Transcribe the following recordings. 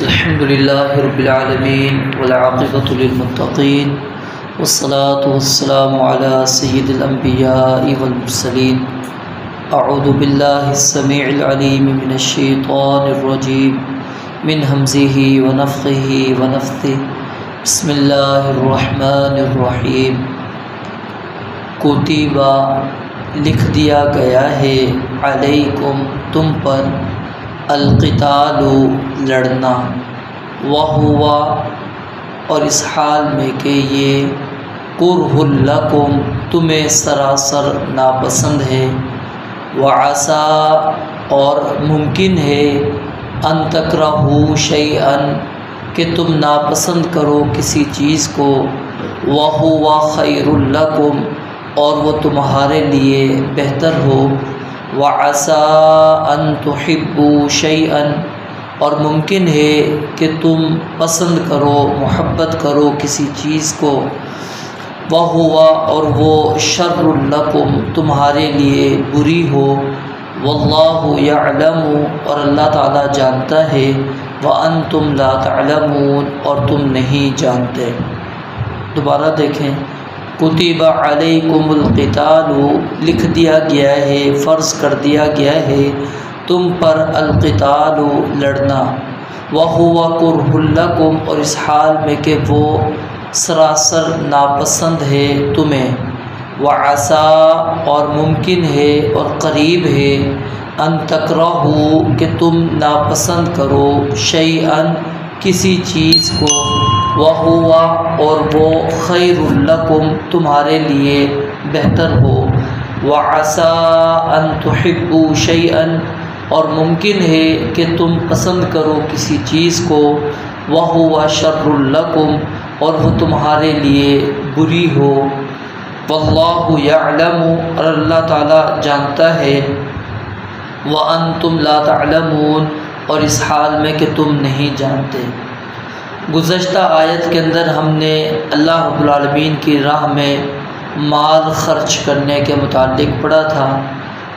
الحمد لله رب العالمين والعاقبة للمتقين والصلاة والسلام على سيد الأنبياء والمرسلين. أعوذ بالله السميع العليم من الشيطان الرجيم من همزه ونفخه ونفثه. بسم الله الرحمن الرحیم. کتبہ لکھ دیا گیا ہے، علیکم تم پر، القتال لڑنا، وہو اور اس حال میں کہ یہ، کرہ لکم تمہیں سراسر ناپسند ہے، وعسیٰ اور ممکن ہے، ان تکرہوا شیئا کہ تم ناپسند کرو کسی چیز کو، وہو خیر لکم اور وہ تمہارے لیے بہتر ہو، وعسیٰ ان تحبوا شیئا اور ممکن ہے کہ تم پسند کرو، محبت کرو کسی چیز کو، وہو اور وہ شر لکم تمہارے لیے بری ہو، واللہ یعلم اور اللہ تعالیٰ جانتا ہے، وانتم لا تعلمون اور تم نہیں جانتے. دوبارہ دیکھیں، کتب علیکم القتال لکھ دیا گیا ہے، فرض کر دیا گیا ہے تم پر، القتال لڑنا، وہو کرہ لکم اور اس حال میں کہ وہ سراسر ناپسند ہے تمہیں، وعسیٰ اور ممکن ہے اور قریب ہے، ان تکرہوا کہ تم ناپسند کرو، شیئا کسی چیز کو، وہو اور وہ خیر لکم تمہارے لیے بہتر ہو، وعسیٰ ان تحبوا شیئا اور ممکن ہے کہ تم پسند کرو کسی چیز کو، وہو شر لکم اور وہ تمہارے لیے بری ہو، واللہ یعلم اور اللہ تعالیٰ جانتا ہے، وانتم لا تعلمون اور اس حال میں کہ تم نہیں جانتے. گزشتہ آیت کے اندر ہم نے اللہ رب العالمین کی راہ میں مال خرچ کرنے کے متعلق پڑھا تھا،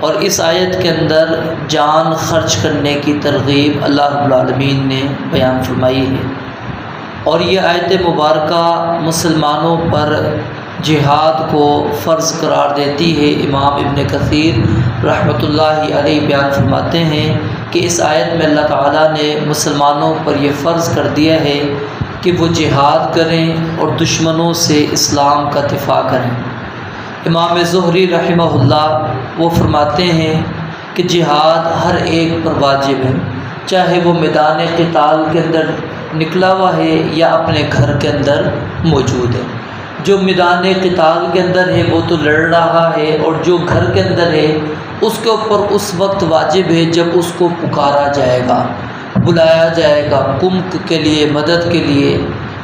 اور اس آیت کے اندر جان خرچ کرنے کی ترغیب اللہ رب العالمین نے بیان فرمائی ہے. اور یہ آیت مبارکہ مسلمانوں پر جہاد کو فرض قرار دیتی ہے. امام ابن کثیر رحمۃ اللہ علیہ بیان فرماتے ہیں کہ اس آیت میں اللہ تعالیٰ نے مسلمانوں پر یہ فرض کر دیا ہے کہ وہ جہاد کریں اور دشمنوں سے اسلام کا دفاع کریں. امام زہری رحمہ اللہ وہ فرماتے ہیں کہ جہاد ہر ایک پر واجب ہے، چاہے وہ میدان قتال کے اندر نکلا ہوا ہے یا اپنے گھر کے اندر موجود ہے. جو میدان قتال کے اندر ہے وہ تو لڑ رہا ہے، اور جو گھر کے اندر ہے اس کے اوپر اس وقت واجب ہے جب اس کو پکارا جائے گا، بلایا جائے گا قم کے لیے، مدد کے لیے،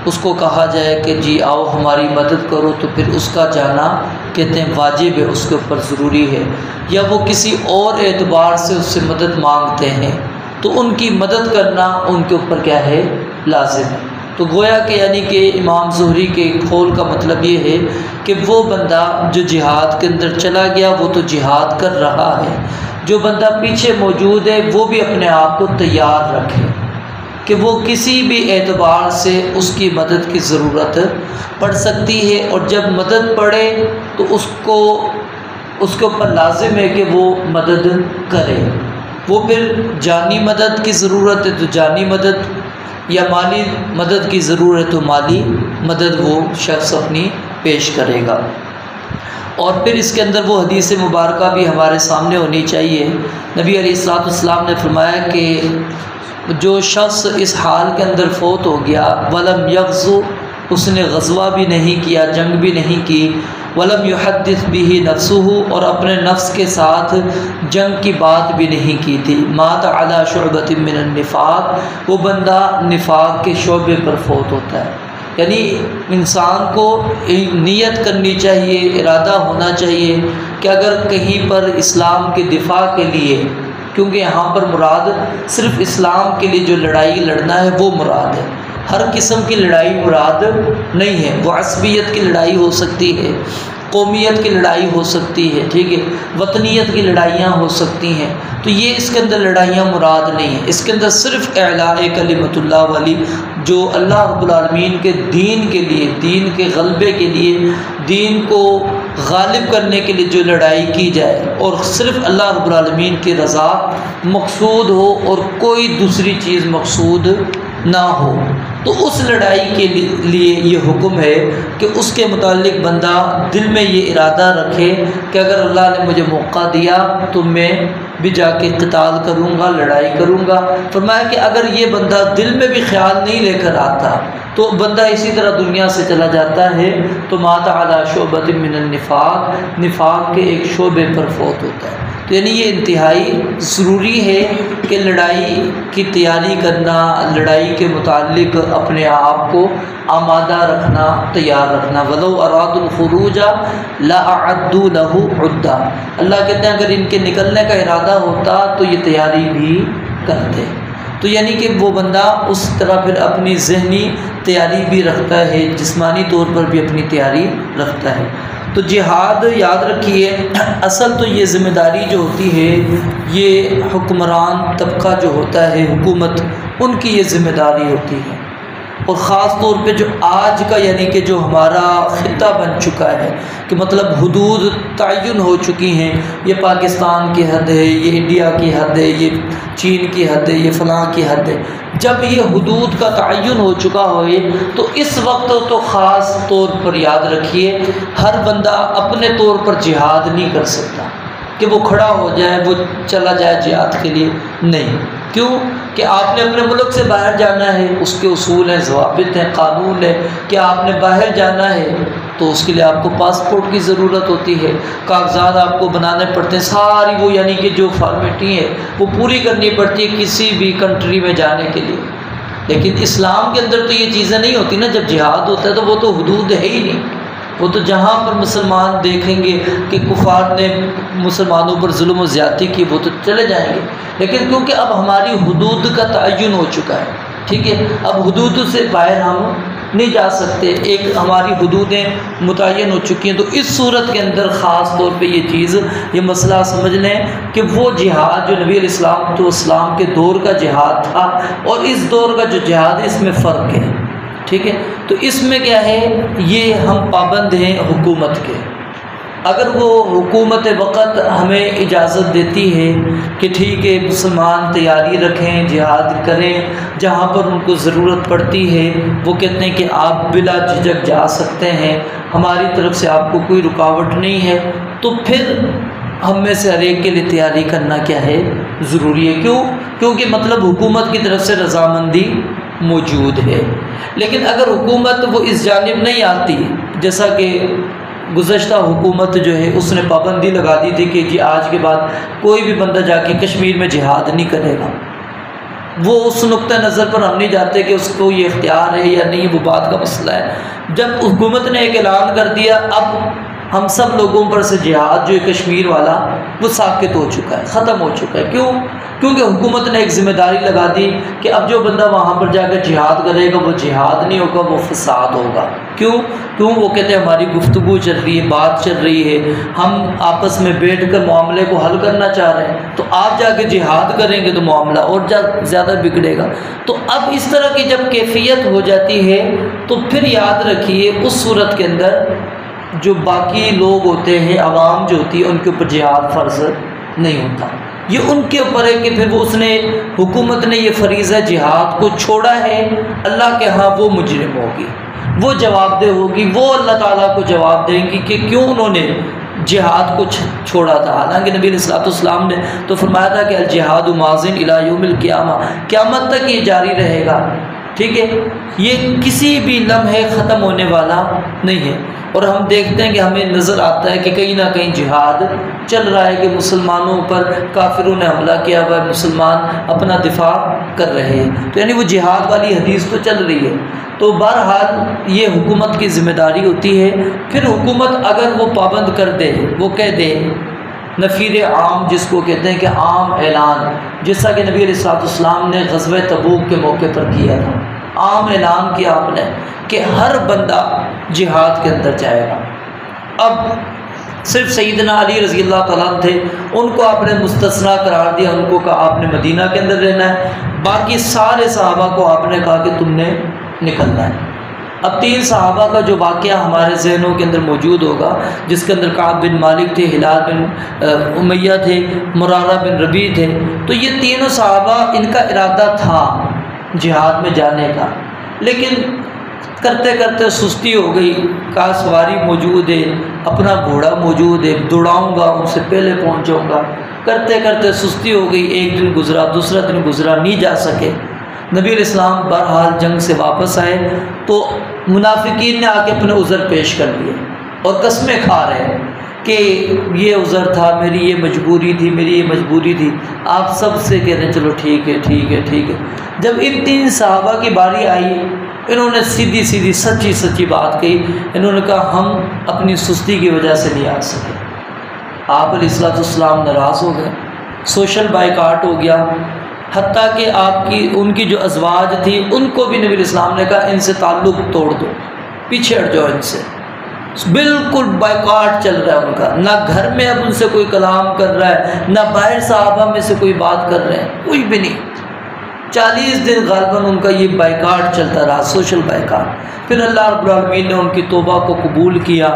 اس کو کہا جائے کہ جی آؤ ہماری مدد کرو، تو پھر اس کا جانا کہتے ہیں واجب ہے، اس کے اوپر ضروری ہے. یا وہ کسی اور اعتبار سے اس سے مدد مانگتے ہیں تو ان کی مدد کرنا ان کے اوپر کیا ہے؟ لازم ہے. تو گویا کہ یعنی کہ امام زہری کے قول کا مطلب یہ ہے کہ وہ بندہ جو جہاد کے اندر چلا گیا وہ تو جہاد کر رہا ہے، جو بندہ پیچھے موجود ہے وہ بھی اپنے آپ کو تیار رکھے کہ وہ کسی بھی اعتبار سے اس کی مدد کی ضرورت پڑ سکتی ہے، اور جب مدد پڑے تو اس کے اوپر لازم ہے کہ وہ مدد کرے. وہ پھر جانی مدد کی ضرورت ہے تو جانی مدد، یا مالی مدد کی ضرورت تو مالی مدد وہ شخص اپنی پیش کرے گا. اور پھر اس کے اندر وہ حدیث مبارکہ بھی ہمارے سامنے ہونی چاہیے. نبی علیہ الصلوۃ والسلام نے فرمایا کہ جو شخص اس حال کے اندر فوت ہو گیا، ولم یغزو اس نے غزوہ بھی نہیں کیا، جنگ بھی نہیں کی، ولم یحدث به نفسه اور اپنے نفس کے ساتھ جنگ کی بات بھی نہیں کی تھی، مات علی شعبۃ من النفاق وہ بندہ نفاق کے شعبے پر فوت ہوتا ہے. یعنی انسان کو نیت کرنی چاہیے، ارادہ ہونا چاہیے کہ اگر کہیں پر اسلام کے دفاع کے لیے، کیونکہ یہاں پر مراد صرف اسلام کے لیے جو لڑائی لڑنا ہے وہ مراد ہے، ہر قسم کی لڑائی مراد نہیں ہے. وہ عصبیت کی لڑائی ہو سکتی ہے، قومیت کی لڑائی ہو سکتی ہے، ٹھیک ہے، وطنیت کی لڑائیاں ہو سکتی ہیں، تو یہ اس کے اندر لڑائیاں مراد نہیں ہیں۔ اس کے اندر صرف اعلاء کلمت اللہ والی، جو اللہ رب العالمین کے دین کے لیے، دین کے غلبے کے لیے، دین کو غالب کرنے کے لیے جو لڑائی کی جائے اور صرف اللہ رب العالمین کی رضا مقصود ہو اور کوئی دوسری چیز مقصود نہ ہو، تو اس لڑائی کے لیے یہ حکم ہے کہ اس کے متعلق بندہ دل میں یہ ارادہ رکھے کہ اگر اللہ نے مجھے موقع دیا تو میں بھی جا کے قتال کروں گا، لڑائی کروں گا۔ فرمایا کہ اگر یہ بندہ دل میں بھی خیال نہیں لے کر آتا تو بندہ اسی طرح دنیا سے چلا جاتا ہے تو مات علی شعبۃ من النفاق، نفاق کے ایک شعبے پر فوت ہوتا ہے۔ تو یعنی یہ انتہائی ضروری ہے کہ لڑائی کی تیاری کرنا، لڑائی کے متعلق اپنے آپ کو آمادہ رکھنا، تیار رکھنا۔ وَلَوْ أَرَادُوا الْخُرُوجَ لَأَعَدُّوا لَهُ عُدَّةً، اللہ کہتے ہیں اگر ان کے نکلنے کا ارادہ ہوتا تو یہ تیاری بھی کرتے۔ تو یعنی کہ وہ بندہ اس طرح پھر اپنی ذہنی تیاری بھی رکھتا ہے، جسمانی طور پر بھی اپنی تیاری رکھتا ہے۔ تو جہاد یاد رکھیے، اصل تو یہ ذمہ داری جو ہوتی ہے یہ حکمران طبقہ جو ہوتا ہے، حکومت، ان کی یہ ذمہ داری ہوتی ہے، اور خاص طور پہ جو آج کا یعنی کہ جو ہمارا خطہ بن چکا ہے کہ مطلب حدود تعین ہو چکی ہیں، یہ پاکستان کی حد ہے، یہ انڈیا کی حد ہے، یہ چین کی حد ہے، یہ فلاں کی حد ہے۔ جب یہ حدود کا تعین ہو چکا ہوئے تو اس وقت تو خاص طور پر یاد رکھیے ہر بندہ اپنے طور پر جہاد نہیں کر سکتا کہ وہ کھڑا ہو جائے، وہ چلا جائے جہاد کے لیے، نہیں۔ کیوں کہ آپ نے اپنے ملک سے باہر جانا ہے، اس کے اصول ہیں، ضوابط ہیں، قانون ہے کہ آپ نے باہر جانا ہے تو اس کے لیے آپ کو پاسپورٹ کی ضرورت ہوتی ہے، کاغذات آپ کو بنانے پڑتے ہیں، ساری وہ یعنی کہ جو فارمیلٹی ہے وہ پوری کرنی پڑتی ہے کسی بھی کنٹری میں جانے کے لیے۔ لیکن اسلام کے اندر تو یہ چیزیں نہیں ہوتی نا، جب جہاد ہوتا ہے تو وہ تو حدود ہے ہی نہیں، وہ تو جہاں پر مسلمان دیکھیں گے کہ کفار نے مسلمانوں پر ظلم و زیادتی کی وہ تو چلے جائیں گے، لیکن کیونکہ اب ہماری حدود کا تعین ہو چکا ہے، ٹھیک ہے، اب حدود سے باہر ہم نہیں جا سکتے، ایک ہماری حدودیں متعین ہو چکی ہیں۔ تو اس صورت کے اندر خاص طور پہ یہ چیز، یہ مسئلہ سمجھ لیں کہ وہ جہاد جو نبی علیہ السلام کے دور کا جہاد تھا اور اس دور کا جو جہاد ہے اس میں فرق ہے، ٹھیک ہے۔ تو اس میں کیا ہے، یہ ہم پابند ہیں حکومت کے۔ اگر وہ حکومت وقت ہمیں اجازت دیتی ہے کہ ٹھیک ہے مسلمان تیاری رکھیں، جہاد کریں، جہاں پر ان کو ضرورت پڑتی ہے وہ کہتے ہیں کہ آپ بلا جھجک جا سکتے ہیں، ہماری طرف سے آپ کو کوئی رکاوٹ نہیں ہے، تو پھر ہم میں سے ہر ایک کے لیے تیاری کرنا کیا ہے، ضروری ہے۔ کیونکہ مطلب حکومت کی طرف سے رضامندی موجود ہے۔ لیکن اگر حکومت وہ اس جانب نہیں آتی، جیسا کہ گزشتہ حکومت جو ہے اس نے پابندی لگا دی تھی کہ جی آج کے بعد کوئی بھی بندہ جا کے کشمیر میں جہاد نہیں کرے گا، وہ اس نقطہ نظر پر ہم نہیں جاتے کہ اس کو یہ اختیار ہے یا نہیں، وہ بات کا مسئلہ ہے۔ جب حکومت نے ایک اعلان کر دیا اب ہم سب لوگوں پر سے جہاد جو کشمیر والا وہ ساقط ہو چکا ہے، ختم ہو چکا ہے۔ کیونکہ حکومت نے ایک ذمہ داری لگا دی کہ اب جو بندہ وہاں پر جا کر جہاد کرے گا وہ جہاد نہیں ہوگا، وہ فساد ہوگا۔ کیوں وہ کہتے ہیں ہماری گفتگو چل رہی ہے، بات چل رہی ہے، ہم آپس میں بیٹھ کر معاملے کو حل کرنا چاہ رہے ہیں، تو آپ جا کے جہاد کریں گے تو معاملہ اور زیادہ بگڑے گا۔ تو اب اس طرح کی جب کیفیت ہو جاتی ہے تو پھر یاد رکھیے اس صورت کے اندر جو باقی لوگ ہوتے ہیں، عوام جو ہوتی ہے، ان کے اوپر جہاد فرض نہیں ہوتا، یہ ان کے اوپر ہے کہ پھر وہ حکومت نے یہ فریضہ جہاد کو چھوڑا ہے، اللہ کے ہاں وہ مجرم ہوگی، وہ جواب دہ ہوگی، وہ اللہ تعالیٰ کو جواب دیں گی کہ کیوں انہوں نے جہاد کو چھوڑا تھا۔ حالانکہ نبی علیہ السلام نے تو فرمایا تھا کہ الجہاد ماضٍ الی یوم القیامہ، قیامت تک یہ جاری رہے گا، ٹھیک ہے، یہ کسی بھی لمحے ختم ہونے والا نہیں ہے۔ اور ہم دیکھتے ہیں کہ ہمیں نظر آتا ہے کہ کہیں نہ کہیں جہاد چل رہا ہے، کہ مسلمانوں پر کافروں نے حملہ کیا ہوا ہے، مسلمان اپنا دفاع کر رہے ہیں، تو یعنی وہ جہاد والی حدیث تو چل رہی ہے۔ تو بہرحال یہ حکومت کی ذمہ داری ہوتی ہے۔ پھر حکومت اگر وہ پابند کر دے، وہ کہہ دے نفیر عام جس کو کہتے ہیں کہ عام اعلان، جیسا کہ نبی علیہ السلام نے غزوہ تبوک کے موقع پر کیا تھا، عام اعلان کیا آپ نے کہ ہر بندہ جہاد کے اندر جائے گا، اب صرف سیدنا علی رضی اللہ تعالیٰ عنہ تھے، ان کو آپ نے مستثنا قرار دیا، ان کو کہا آپ نے مدینہ کے اندر رہنا ہے، باقی سارے صحابہ کو آپ نے کہا کہ تم نے نکلنا ہے۔ اب 3 صحابہ کا جو واقعہ ہمارے ذہنوں کے اندر موجود ہوگا، جس کے اندر کعب بن مالک تھے، ہلال بن امیہ تھے، مرارہ بن ربیع تھے، تو یہ تینوں صحابہ ان کا ارادہ تھا جہاد میں جانے کا، لیکن کرتے کرتے سستی ہو گئی، کہا سواری موجود ہے، اپنا گھوڑا موجود ہے، دوڑاؤں گا، ان سے پہلے پہنچ جاؤں گا، کرتے کرتے سستی ہو گئی، ایک دن گزرا، دوسرا دن گزرا، نہیں جا سکے۔ نبی علیہ السلام بہرحال جنگ سے واپس آئے تو منافقین نے آ کے اپنے عذر پیش کر لیے اور قسمیں کھا رہے ہیں کہ یہ عذر تھا، میری یہ مجبوری تھی، میری یہ مجبوری تھی۔ آپ سب سے کہہ رہے ہیں چلو ٹھیک ہے ٹھیک ہے ٹھیک ہے۔ جب ان 3 صحابہ کی باری آئی، انہوں نے سیدھی سیدھی سچی سچی بات کہی، انہوں نے کہا ہم اپنی سستی کی وجہ سے نہیں آ سکے۔ آپ علیہ السلام ناراض ہو گئے، سوشل بائیکاٹ ہو گیا، حتیٰ کہ ان کی جو ازواج تھی ان کو بھی نبی علیہ السلام نے کہا ان سے تعلق توڑ دو، پیچھے ہٹ جاؤ ان سے، بالکل بائیکاٹ چل رہا ہے ان کا، نہ گھر میں اب ان سے کوئی کلام کر رہا ہے، نہ باہر صحابہ میں سے کوئی بات کر رہے ہیں، کوئی بھی نہیں۔ 40 دن غالباً ان کا یہ بائیکاٹ چلتا رہا، سوشل بائیکاٹ۔ پھر اللہ رب العالمین نے ان کی توبہ کو قبول کیا،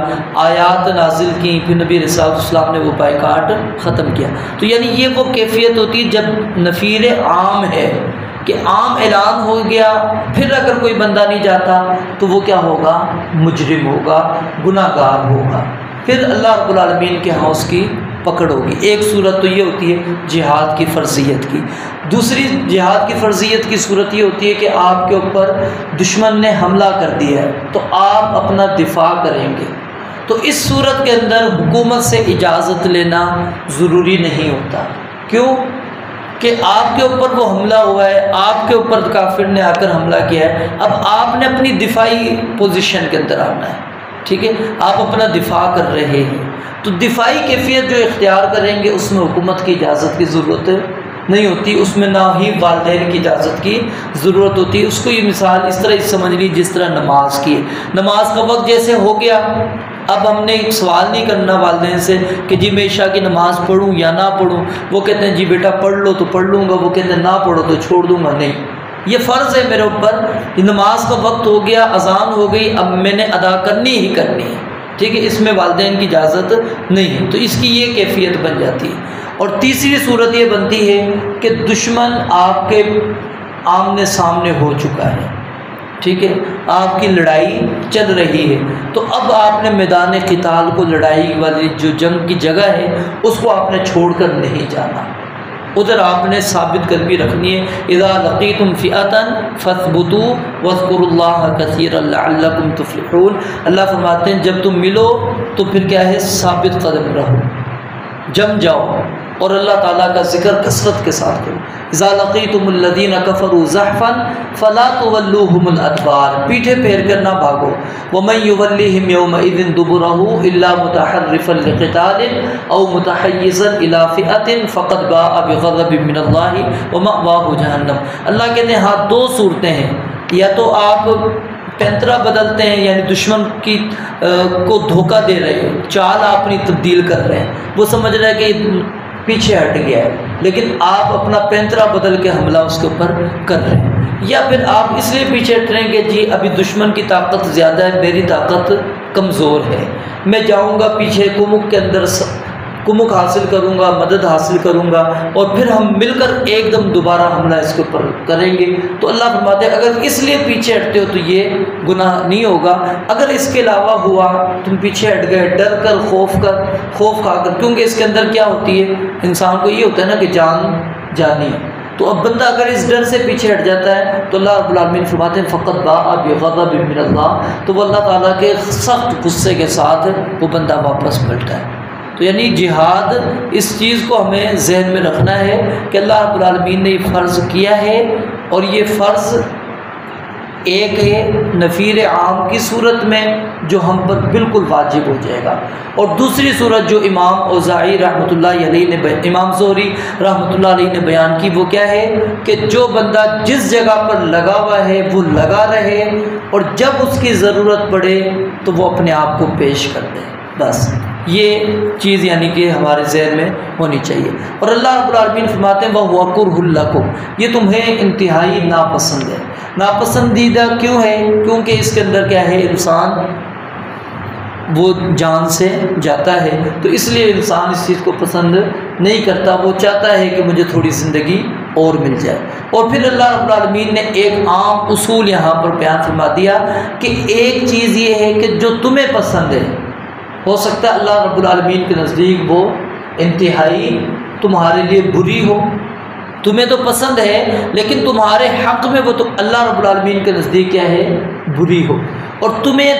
آیات نازل کی، پھر نبی علیہ السلام نے وہ بائیکاٹ ختم کیا۔ تو یعنی یہ وہ کیفیت ہوتی ہے جب نفیر عام ہے کہ عام اعلان ہو گیا، پھر اگر کوئی بندہ نہیں جاتا تو وہ کیا ہوگا؟ مجرم ہوگا، گناہ گار ہوگا، پھر اللہ رب العالمین کے ہاں اس کی پکڑ ہوگی۔ ایک صورت تو یہ ہوتی ہے جہاد کی فرضیت کی، دوسری جہاد کی فرضیت کی صورت یہ ہوتی ہے کہ آپ کے اوپر دشمن نے حملہ کر دیا ہے تو آپ اپنا دفاع کریں گے۔ تو اس صورت کے اندر حکومت سے اجازت لینا ضروری نہیں ہوتا۔ کیوں؟ کہ آپ کے اوپر وہ حملہ ہوا ہے، آپ کے اوپر کافر نے آ کر حملہ کیا ہے، اب آپ نے اپنی دفاعی پوزیشن کے اندر آنا ہے، ٹھیک ہے، آپ اپنا دفاع کر رہے ہیں، تو دفاعی کیفیت جو اختیار کریں گے اس میں حکومت کی اجازت کی ضرورت نہیں ہوتی، اس میں نہ ہی والدین کی اجازت کی ضرورت ہوتی ہے۔ اس کو یہ مثال اس طرح سمجھ لی جس طرح نماز کی ہے، نماز کا وقت جیسے ہو گیا، اب ہم نے سوال نہیں کرنا والدین سے کہ جی میں عشاء کی نماز پڑھوں یا نہ پڑھوں، وہ کہتے ہیں جی بیٹا پڑھ لو تو پڑھ لوں گا، وہ کہتے ہیں نہ پڑھو تو چھوڑ دوں گا، نہیں، یہ فرض ہے میرے اوپر، یہ نماز کا وقت ہو گیا، اذان ہو گئی، اب میں نے ادا کرنی ہی کرنی ہے، ٹھیک ہے، اس میں والدین کی اجازت نہیں ہے، تو اس کی یہ کیفیت بن جاتی ہے۔ اور تیسری صورت یہ بنتی ہے کہ دشمن آپ کے آمنے سامنے ہو چکا ہے، ٹھیک ہے، آپ کی لڑائی چل رہی ہے، تو اب آپ نے میدان قتال کو، لڑائی والی جو جنگ کی جگہ ہے اس کو آپ نے چھوڑ کر نہیں جانا، ادھر آپ نے ثابت قدمی رکھنی ہے۔ اذا لقیتم فئۃ فاثبتوا واذکروا اللہ کثیرا لعلکم تفلحون، اللہ فرماتے ہیں جب تم ملو تو پھر کیا ہے؟ ثابت قدم رہو، جم جاؤ اور اللہ تعالیٰ کا ذکر کثرت کے ساتھ کرو۔ اذا لقیتم الذین کفروا زحفا فلا تولوہم الادبار، پیٹھے پھیر کر نہ بھاگو۔ ومن یولیہم یومئذ دبرہ الا متحرفا لقتال او متحیزا الی فئۃ فقد باء بغضب من اللہ ومأواہ جہنم۔ اللہ کہتے ہیں ہاں 2 صورتیں ہیں، یا تو آپ پینترا بدلتے ہیں یعنی دشمن کی کو دھوکہ دے رہے ہیں، چال آپ اپنی تبدیل کر رہے ہیں، وہ سمجھ رہے ہیں کہ پیچھے ہٹ گیا ہے، لیکن آپ اپنا پینترا بدل کے حملہ اس کے اوپر کر رہے ہیں، یا پھر آپ اس لیے پیچھے ہٹ رہے ہیں کہ جی ابھی دشمن کی طاقت زیادہ ہے، میری طاقت کمزور ہے، میں جاؤں گا پیچھے کمک کے اندر کمک حاصل کروں گا، مدد حاصل کروں گا، اور پھر ہم مل کر ایک دم دوبارہ حملہ اس کے اوپر کریں گے۔ تو اللہ فرماتے ہیں اگر اس لیے پیچھے ہٹتے ہو تو یہ گناہ نہیں ہوگا، اگر اس کے علاوہ ہوا تم پیچھے ہٹ گئے ڈر کر، خوف کھا کر، کیونکہ اس کے اندر کیا ہوتی ہے، انسان کو یہ ہوتا ہے نا کہ جان جانی، تو اب بندہ اگر اس ڈر سے پیچھے ہٹ جاتا ہے تو اللہ رب العالمین فرماتے ہیں فقط باء بغضب من اللہ، تو وہ اللہ تعالیٰ کے سخت غصے کے ساتھ وہ بندہ واپس پلٹا ہے۔ تو یعنی جہاد اس چیز کو ہمیں ذہن میں رکھنا ہے کہ اللہ رب العالمین نے یہ فرض کیا ہے، اور یہ فرض ایک ہے نفیر عام کی صورت میں جو ہم پر بالکل واجب ہو جائے گا، اور دوسری صورت جو امام اوزاعی رحمۃ اللہ علیہ نے، امام زہری رحمۃ اللہ علیہ نے بیان کی، وہ کیا ہے کہ جو بندہ جس جگہ پر لگا ہوا ہے وہ لگا رہے، اور جب اس کی ضرورت پڑے تو وہ اپنے آپ کو پیش کر دے۔ بس یہ چیز یعنی کہ ہمارے ذہن میں ہونی چاہیے۔ اور اللہ رب العالمین فرماتے ہیں وَهُوَ كُرْهٌ لَكُمْ، یہ تمہیں انتہائی ناپسند ہے۔ ناپسندیدہ کیوں ہے؟ کیونکہ اس کے اندر کیا ہے، انسان وہ جان سے جاتا ہے، تو اس لیے انسان اس چیز کو پسند نہیں کرتا، وہ چاہتا ہے کہ مجھے تھوڑی زندگی اور مل جائے۔ اور پھر اللہ رب العالمین نے ایک عام اصول یہاں پر بیان فرما دیا کہ ایک چیز یہ ہے کہ جو تمہیں پسند ہے، ہو سکتا ہے اللہ رب العالمین کے نزدیک وہ انتہائی تمہارے لیے بری ہو، تمہیں تو پسند ہے لیکن تمہارے حق میں وہ تو اللہ رب العالمین کے نزدیک کیا ہے، بری ہو، اور تمہیں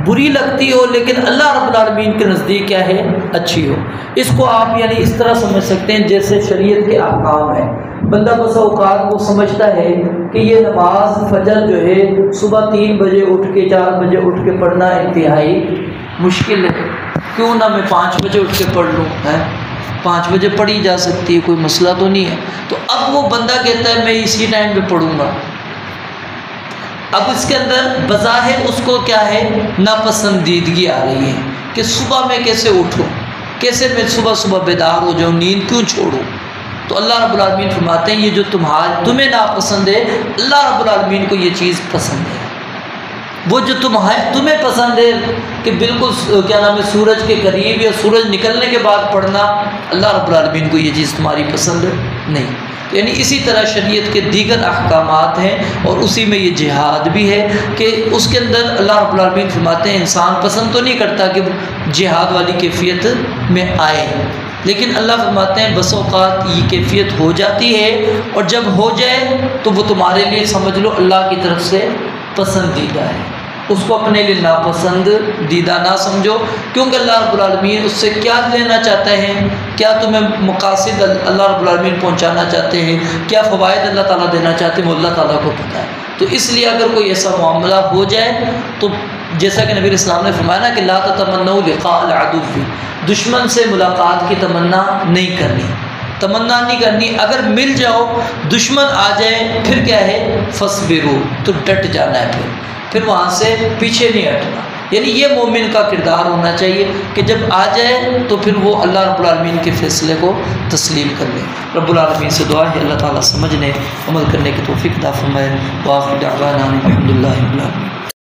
بری لگتی ہو لیکن اللہ رب العالمین کے نزدیک کیا ہے، اچھی ہو۔ اس کو آپ یعنی اس طرح سمجھ سکتے ہیں جیسے شریعت کے احکام ہیں، بندہ بس اوقات وہ سمجھتا ہے کہ یہ نماز فجر جو ہے صبح 3 بجے اٹھ کے 4 بجے اٹھ کے پڑھنا انتہائی مشکل ہے، کیوں نہ میں 5 بجے اٹھ کے پڑھ لوں، 5 بجے پڑھی جا سکتی ہے، کوئی مسئلہ تو نہیں ہے۔ تو اب وہ بندہ کہتا ہے میں اسی ٹائم پہ پڑھوں گا، اب اس کے اندر بظاہر اس کو کیا ہے، ناپسندیدگی آ رہی ہے کہ صبح میں کیسے اٹھوں، کیسے میں صبح بیدار ہو جاؤں، نیند کیوں چھوڑوں۔ تو اللہ رب العالمین فرماتے ہیں یہ جو تمہیں ناپسند ہے، اللہ رب العالمین کو یہ چیز پسند ہے۔ وہ جو تمہیں پسند ہے کہ بالکل کیا نام ہے سورج کے قریب یا سورج نکلنے کے بعد پڑھنا، اللہ رب العالمین کو یہ چیز تمہاری پسند نہیں۔ یعنی اسی طرح شریعت کے دیگر احکامات ہیں، اور اسی میں یہ جہاد بھی ہے کہ اس کے اندر اللہ رب العالمین فرماتے ہیں انسان پسند تو نہیں کرتا کہ جہاد والی کیفیت میں آئے، لیکن اللہ فرماتے ہیں بس اوقات یہ کیفیت ہو جاتی ہے، اور جب ہو جائے تو وہ تمہارے لیے سمجھ لو اللہ کی طرف سے پسندیدہ ہے، اس کو اپنے لیے ناپسندیدہ نہ سمجھو، کیونکہ اللہ رب العالمین اس سے کیا لینا چاہتے ہیں، کیا تمہیں مقاصد اللہ رب العالمین پہنچانا چاہتے ہیں، کیا فوائد اللہ تعالیٰ دینا چاہتے ہیں، وہ اللہ تعالیٰ کو پتہ ہے۔ تو اس لیے اگر کوئی ایسا معاملہ ہو جائے تو جیسا کہ نبی علیہ السلام نے فرمایا نا کہ لا تتمنوا لقاء العدو، دشمن سے ملاقات کی تمنا نہیں کرنی، اگر مل جاؤ دشمن آ جائے پھر کیا ہے، فصبروا، تو ڈٹ جانا ہے، پھر وہاں سے پیچھے نہیں ہٹنا۔ یعنی یہ مومن کا کردار ہونا چاہیے کہ جب آ جائے تو پھر وہ اللہ رب العالمین کے فیصلے کو تسلیم کر لے۔ رب العالمین سے دعا ہے اللہ تعالیٰ سمجھنے عمل کرنے کی توفیق عطا فرمائے۔ وآخر دعوانا الحمد للہ رب العالمین۔